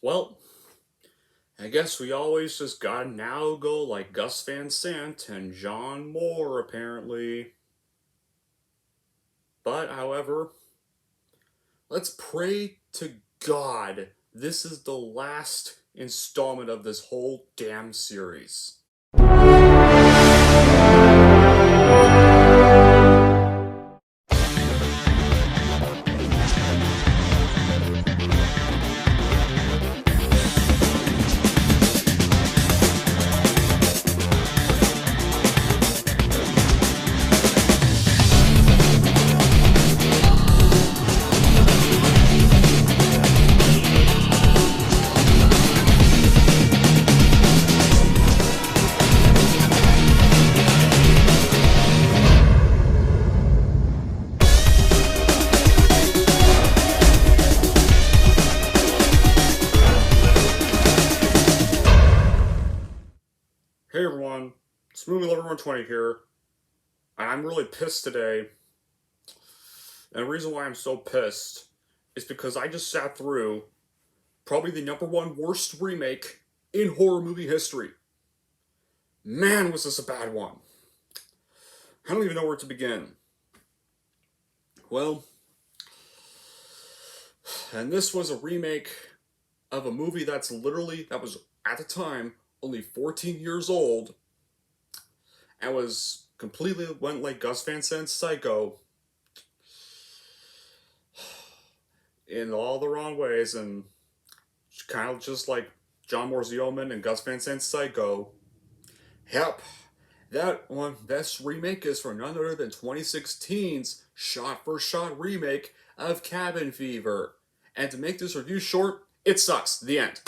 Well, I guess we always just gotta now go like Gus Van Sant and John Moore, apparently. But, however, let's pray to God this is the last installment of this whole damn series. Hey everyone, it's Movie Lover 120 here, and I'm really pissed today. And the reason why I'm so pissed is because I just sat through probably the #1 worst remake in horror movie history. Man, was this a bad one. I don't even know where to begin. Well, and this was a remake of a movie that was at the time only 14 years old and went like Gus Van Sant's Psycho in all the wrong ways, and kind of just like John Moore's The Omen and Gus Van Sant's Psycho. Yep, this remake is for none other than 2016's shot-for-shot remake of Cabin Fever. And to make this review short, it sucks. The end.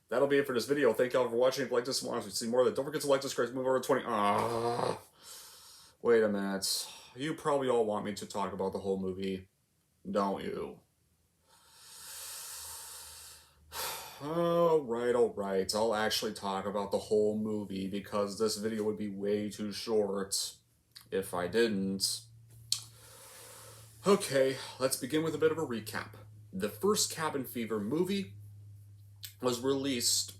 That'll be it for this video. Thank y'all for watching. If you like this one, if you see more of it, don't forget to like this crazy movie over 20. Wait a minute. You probably all want me to talk about the whole movie, don't you? Alright. I'll actually talk about the whole movie because this video would be way too short if I didn't. Okay, let's begin with a bit of a recap. The first Cabin Fever movie was released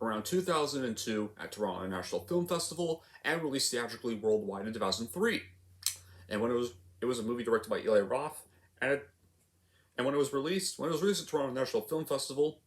around 2002 at Toronto International Film Festival and released theatrically worldwide in 2003. And when it was a movie directed by Eli Roth, and when it was released at Toronto International Film Festival,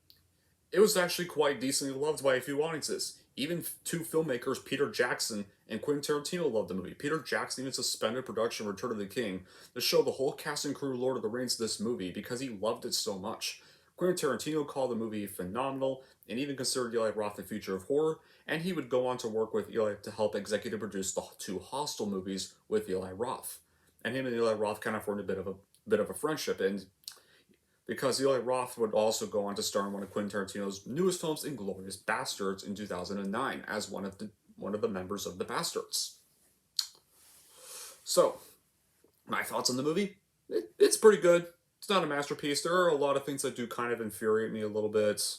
it was actually quite decently loved by a few audiences. Even two filmmakers, Peter Jackson and Quentin Tarantino, loved the movie. Peter Jackson even suspended production of Return of the King to show the whole cast and crew Lord of the Rings this movie because he loved it so much. Quentin Tarantino called the movie phenomenal and even considered Eli Roth the future of horror, and he would go on to work with Eli to help executive produce the two Hostel movies with Eli Roth. And him and Eli Roth kind of formed a bit of a friendship, and because Eli Roth would also go on to star in one of Quentin Tarantino's newest films, Inglourious Basterds, in 2009 as one of the members of the Bastards. So, my thoughts on the movie? It's pretty good. It's not a masterpiece. There are a lot of things that do kind of infuriate me a little bit.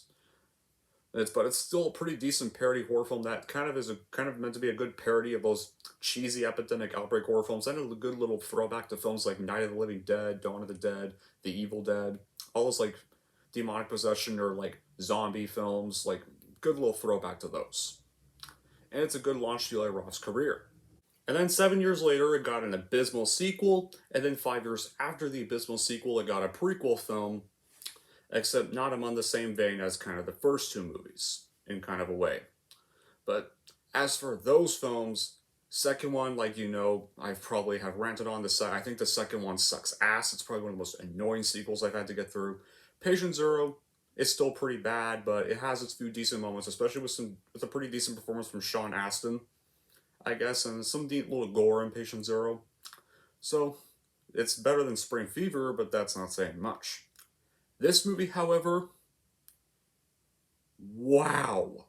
But it's still a pretty decent parody horror film that kind of meant to be a good parody of those cheesy epidemic outbreak horror films, and a good little throwback to films like Night of the Living Dead, Dawn of the Dead, The Evil Dead, all those like demonic possession or like zombie films, like good little throwback to those. And it's a good launch to Eli Roth's career. And then 7 years later, it got an abysmal sequel, and then 5 years after the abysmal sequel, it got a prequel film, except not among the same vein as kind of the first two movies, in kind of a way. But as for those films, second one, like you know, I probably have ranted on the I think the second one sucks ass. It's probably one of the most annoying sequels I've had to get through. Patient Zero is still pretty bad, but it has its few decent moments, especially with a pretty decent performance from Sean Astin, I guess, and some neat little gore in Patient Zero. So, it's better than Spring Fever, but that's not saying much. This movie, however, wow.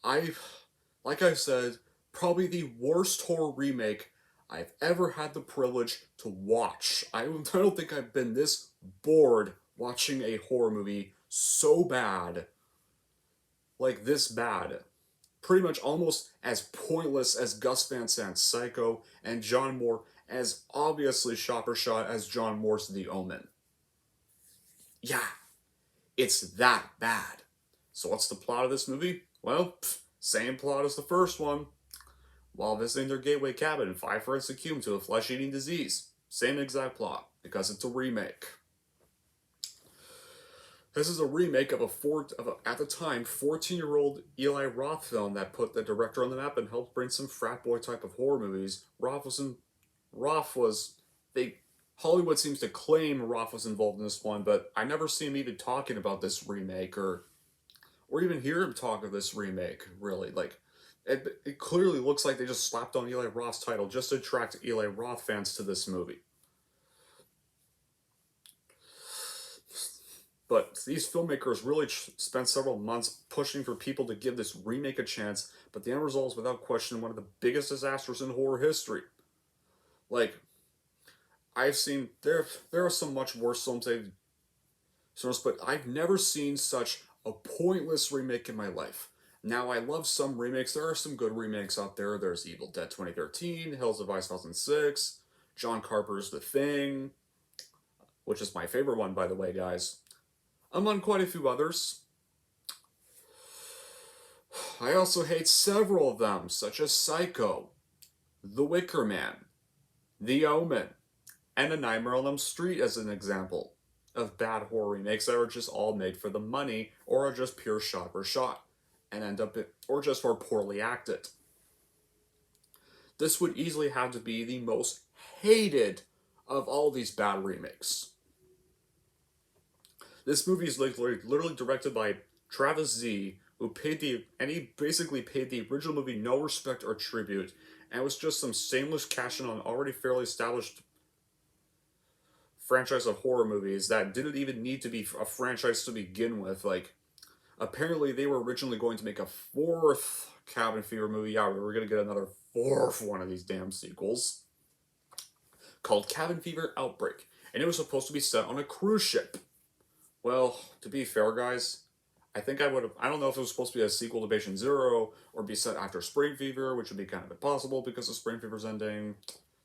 Like I said, probably the worst horror remake I've ever had the privilege to watch. I don't think I've been this bored watching a horror movie so bad. Like this bad. Pretty much almost as pointless as Gus Van Sant's Psycho, and John Moore as obviously shot for shot as John Moore's The Omen. Yeah, it's that bad. So what's the plot of this movie? Well, same plot as the first one. While visiting their gateway cabin, 5 friends succumb to a flesh-eating disease. Same exact plot, because it's a remake. This is a remake of at the time, 14-year-old Eli Roth film that put the director on the map and helped bring some frat boy type of horror movies. Hollywood seems to claim Roth was involved in this one, but I never see him even talking about this remake or even hear him talk of this remake, really. Like, it clearly looks like they just slapped on Eli Roth's title just to attract Eli Roth fans to this movie. But these filmmakers really spent several months pushing for people to give this remake a chance, but the end result is without question one of the biggest disasters in horror history. Like, I've seen, there are some much worse films but I've never seen such a pointless remake in my life. Now, I love some remakes. There are some good remakes out there. There's Evil Dead 2013, Hills of Ice 2006, John Carpenter's The Thing, which is my favorite one, by the way, guys, among quite a few others. I also hate several of them, such as Psycho, The Wicker Man, The Omen, and A Nightmare on Elm Street as an example of bad horror remakes that are just all made for the money or are just pure shot for shot and or just are poorly acted. This would easily have to be the most hated of all these bad remakes. This movie is literally directed by Travis Z, who basically paid the original movie no respect or tribute, and it was just some shameless cash in on already fairly established franchise of horror movies that didn't even need to be a franchise to begin with. Like, apparently they were originally going to make a 4th Cabin Fever movie. Yeah, we were going to get another 4th one of these damn sequels called Cabin Fever Outbreak, and it was supposed to be set on a cruise ship. Well, to be fair, guys, I think I don't know if it was supposed to be a sequel to Patient Zero or be set after Spring Fever, which would be kind of impossible because of Spring Fever's ending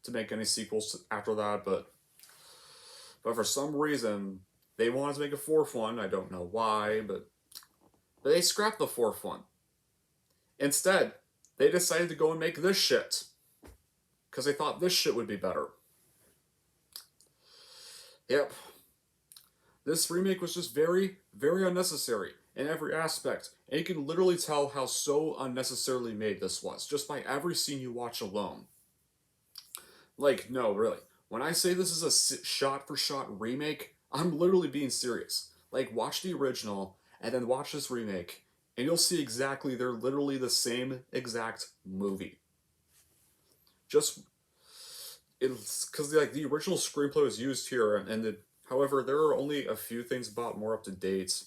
to make any sequels after that, but for some reason, they wanted to make a 4th one. I don't know why, but they scrapped the 4th one. Instead, they decided to go and make this shit because they thought this shit would be better. Yep. This remake was just very, very unnecessary in every aspect. And you can literally tell how so unnecessarily made this was, just by every scene you watch alone. Like, no, really. When I say this is a shot-for-shot remake, I'm literally being serious. Like, watch the original, and then watch this remake, and you'll see exactly, they're literally the same exact movie. It's because, like, the original screenplay was used here, however, there are only a few things about more up to date.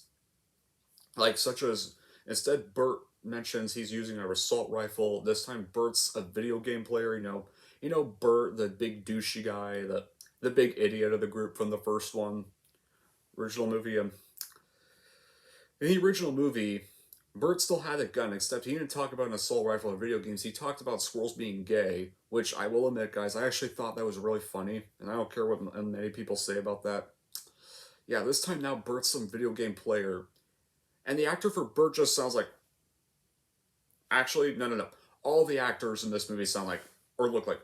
Like, such as, instead, Bert mentions he's using an assault rifle. This time, Bert's a video game player, You know Bert, the big douchey guy, the big idiot of the group from the first one. Original movie. In the original movie, Bert still had a gun, except he didn't talk about an assault rifle in video games. He talked about squirrels being gay, which I will admit, guys, I actually thought that was really funny, and I don't care what many people say about that. Yeah, this time now Bert's some video game player, and the actor for Bert just sounds like... Actually, no. All the actors in this movie sound like, or look like...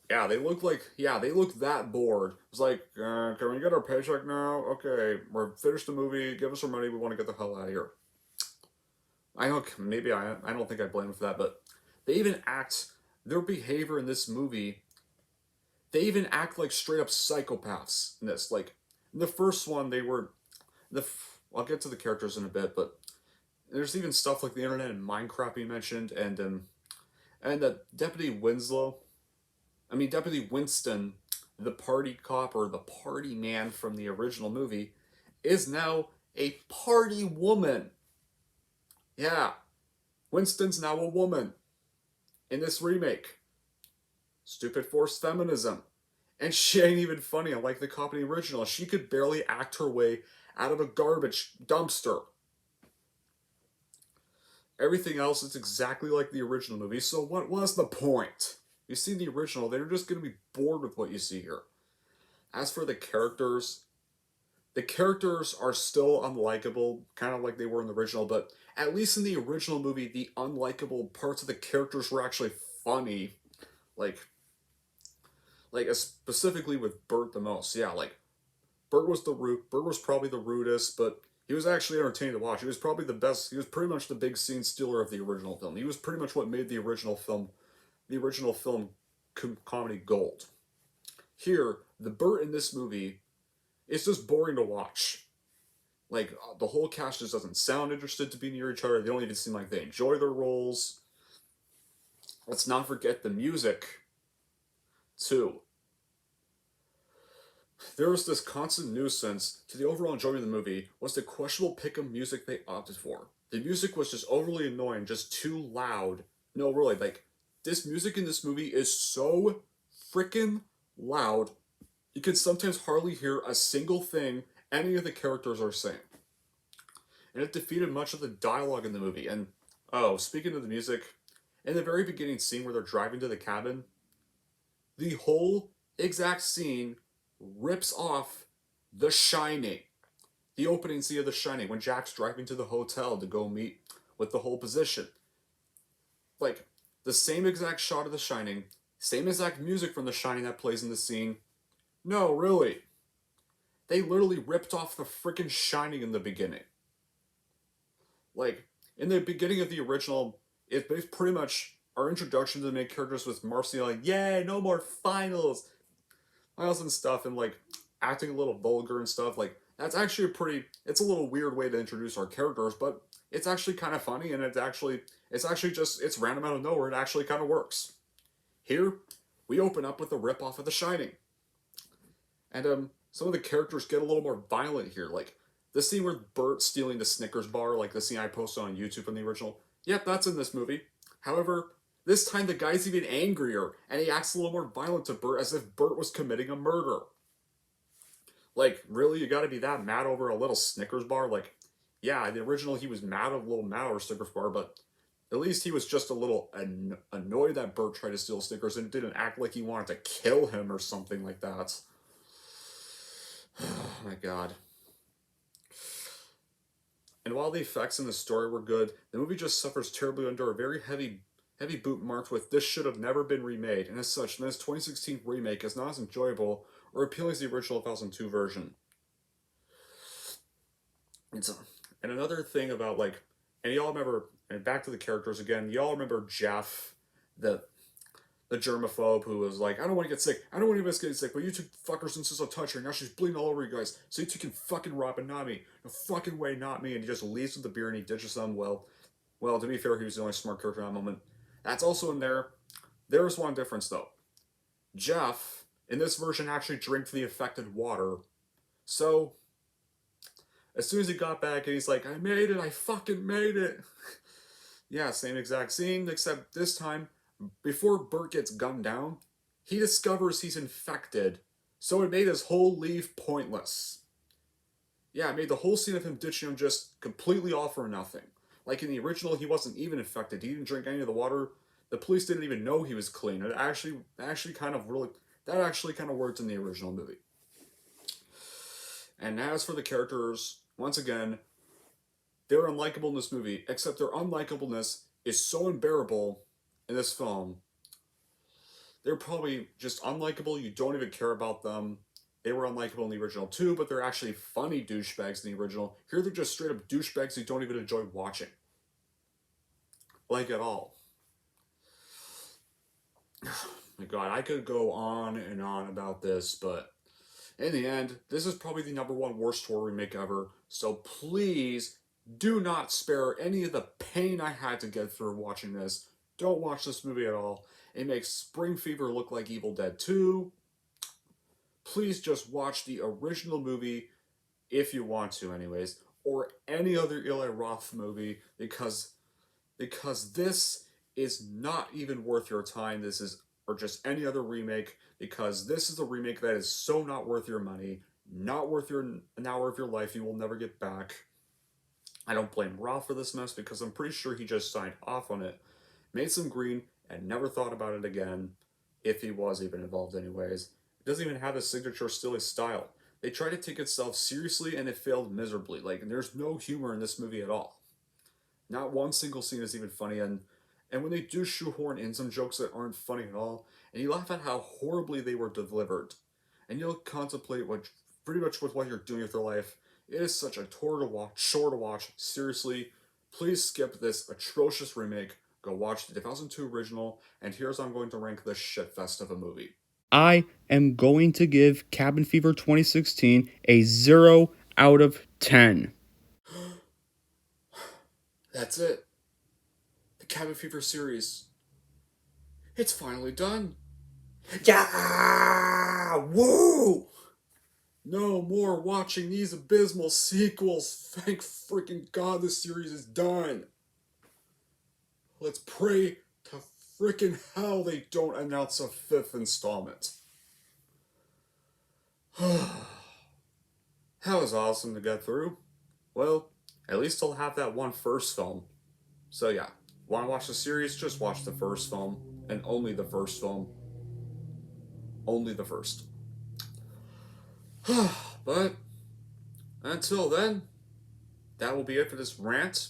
Yeah, they look that bored. It's like, can we get our paycheck now? Okay, we're finished the movie, give us our money, we want to get the hell out of here. I don't think I blame them for that, but their behavior in this movie, they even act like straight up psychopaths in this. Like, in the first one, I'll get to the characters in a bit, but there's even stuff like the internet and Minecraft being mentioned, and Deputy Winston, the party cop or the party man from the original movie, is now a party woman. Yeah, Winston's now a woman in this remake. Stupid forced feminism. And she ain't even funny, unlike the cop in the original. She could barely act her way out of a garbage dumpster. Everything else is exactly like the original movie, so what was the point? You see the original, they're just going to be bored with what you see here. As for the characters, The characters are still unlikable, kind of like they were in the original, but at least in the original movie, the unlikable parts of the characters were actually funny. Like, specifically with Bert the most. Yeah, like Bert was the root. Bert was probably the rudest, but he was actually entertaining to watch. He was probably the best. He was pretty much the big scene stealer of the original film. He was pretty much what made the original film comedy gold. Here, the Bert in this movie is just boring to watch. Like the whole cast just doesn't sound interested to be near each other. They don't even seem like they enjoy their roles. Let's not forget the music too. There was this constant nuisance to the overall enjoyment of the movie was the questionable pick of music they opted for. The music was just overly annoying, just too loud. No, really, like this music in this movie is so freaking loud. You can sometimes hardly hear a single thing any of the characters are saying. And it defeated much of the dialogue in the movie. And oh, speaking of the music, in the very beginning scene where they're driving to the cabin, the whole exact scene rips off The Shining. The opening scene of The Shining when Jack's driving to the hotel to go meet with the whole position. Like, the same exact shot of The Shining, same exact music from The Shining that plays in the scene. No, really. They literally ripped off the freaking Shining in the beginning. Like, in the beginning of the original, it's pretty much our introduction to the main characters with Marcy like, yay, no more finals and stuff, and like acting a little vulgar and stuff. Like, that's actually it's a little weird way to introduce our characters, but it's actually kind of funny, and it's random out of nowhere. It actually kind of works. Here, we open up with a rip off of The Shining, and some of the characters get a little more violent here. Like the scene where Bert's stealing the Snickers bar, like the scene I posted on YouTube from the original. Yep, that's in this movie. However, this time the guy's even angrier, and he acts a little more violent to Bert as if Bert was committing a murder. Like, really, you gotta be that mad over a little Snickers bar? Like, yeah, in the original he was mad of a little mad over a Snickers bar, but at least he was just a little annoyed that Bert tried to steal Snickers and didn't act like he wanted to kill him or something like that. Oh my god. And while the effects and the story were good, the movie just suffers terribly under a very heavy boot marked with "this should have never been remade," and as such, this 2016 remake is not as enjoyable or appealing as the original 2002 version. And, so, and another thing about like, and y'all remember, and back to the characters again, y'all remember Jeff, the the germaphobe who was like, I don't want to get sick. I don't want anybody get sick, but you two fuckers insist on touching her. Now she's bleeding all over you guys. So you two can fucking rob and not me. No fucking way, not me. And he just leaves with the beer and he ditches them. Well, to be fair, he was the only smart character in that moment. That's also in there. There is one difference, though. Jeff, in this version, actually drank the affected water. So, as soon as he got back and he's like, I made it, I fucking made it. Yeah, same exact scene, except this time, before Bert gets gunned down, he discovers he's infected, so it made his whole leave pointless. Yeah, it made the whole scene of him ditching him just completely all for nothing. Like in the original, he wasn't even infected. He didn't drink any of the water. The police didn't even know he was clean. That actually kind of worked in the original movie. And as for the characters, once again, they're unlikable in this movie, except their unlikableness is so unbearable in this film. They're probably just unlikable, you don't even care about them. They were unlikable in the original too, but they're actually funny douchebags in the original. Here they're just straight up douchebags you don't even enjoy watching. Like at all. My god, I could go on and on about this, but in the end, this is probably the number one worst horror remake ever, so please do not spare any of the pain I had to get through watching this. Don't watch this movie at all. It makes Spring Fever look like Evil Dead 2. Please just watch the original movie if you want to, anyways, or any other Eli Roth movie because this is not even worth your time. This is or just any other remake because this is a remake that is so not worth your money, not worth an hour of your life you will never get back. I don't blame Roth for this mess because I'm pretty sure he just signed off on it, made some green, and never thought about it again, if he was even involved anyways. It doesn't even have his signature still his style. They tried to take itself seriously and it failed miserably. Like, and there's no humor in this movie at all. Not one single scene is even funny, and when they do shoehorn in some jokes that aren't funny at all, and you laugh at how horribly they were delivered, and you'll contemplate what pretty much with what you're doing with your life. It is such a chore to watch. Seriously, please skip this atrocious remake. Go watch the 2002 original, and here's how I'm going to rank this shitfest of a movie. I am going to give Cabin Fever 2016 a 0 out of 10. That's it. The Cabin Fever series. It's finally done. Yeah! Woo! No more watching these abysmal sequels. Thank freaking God this series is done. Let's pray to freaking hell they don't announce a 5th installment. That was awesome to get through. Well, at least I'll have that one first film. So yeah, want to watch the series? Just watch the first film, and only the first film. Only the first. But until then, that will be it for this rant.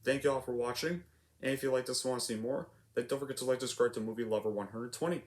Thank you all for watching, and if you like this and want to see more, then don't forget to like, subscribe to Movie Lover 120.